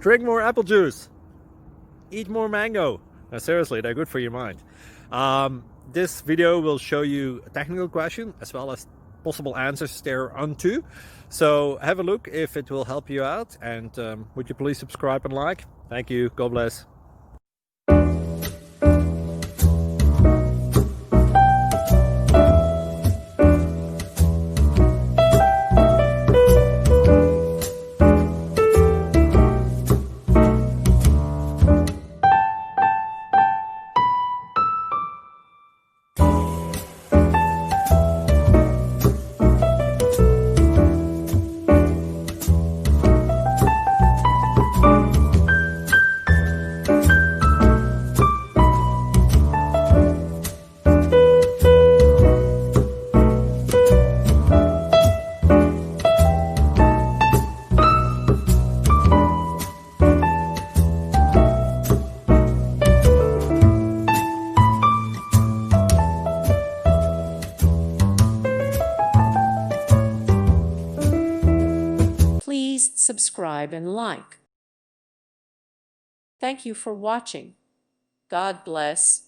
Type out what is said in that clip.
Drink more apple juice. Eat more mango. No, seriously, they're good for your mind. This video will show you a technical question as well as possible answers thereunto. So have a look if it will help you out, and would you please subscribe and like? Thank you. God bless. Please subscribe and like. Thank you for watching. God bless.